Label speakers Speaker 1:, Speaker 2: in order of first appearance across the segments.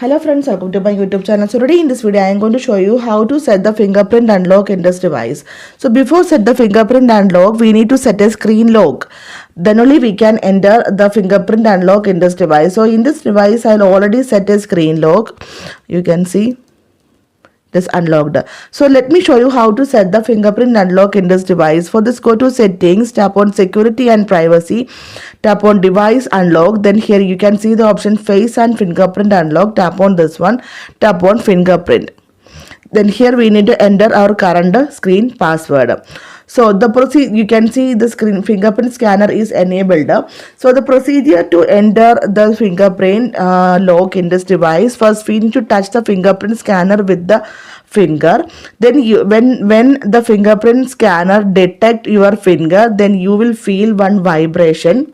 Speaker 1: Hello friends, welcome to my YouTube channel. So today in this video I am going to show you how to set the fingerprint unlock in this device. So before set the fingerprint unlock, we need to set a screen lock. Then only we can enter the fingerprint unlock in this device. So in this device I already set a screen lock. You can see this unlocked. So let me show you how to set the fingerprint unlock in this device. For this, go to settings, tap on security and privacy, tap on device unlock. Then here you can see the option face and fingerprint unlock. Tap on this one, tap on fingerprint. Then here we need to enter our current screen password. So the procedure, you can see the screen fingerprint scanner is enabled. So the procedure to enter the fingerprint lock in this device, first we need to touch the fingerprint scanner with the finger. Then when the fingerprint scanner detect your finger, then you will feel one vibration.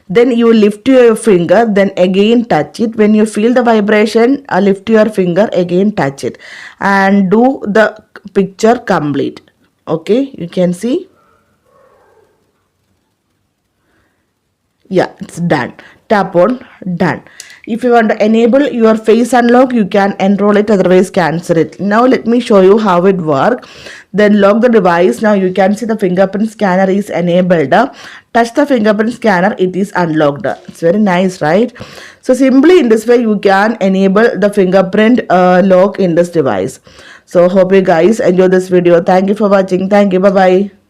Speaker 1: Then you lift your finger, then again touch it. When you feel the vibration, lift your finger, again touch it, and do the picture complete. Okay, you can see. Yeah, it's done. Tap on done. If you want to enable your face unlock, you can enroll it, otherwise cancel it. Now let me show you how it works. Then lock the device. Now you can see the fingerprint scanner is enabled. Touch the fingerprint scanner, it is unlocked. It's very nice, right? So simply in this way you can enable the fingerprint lock in this device. So hope you guys enjoy this video. Thank you for watching. Thank you. Bye bye.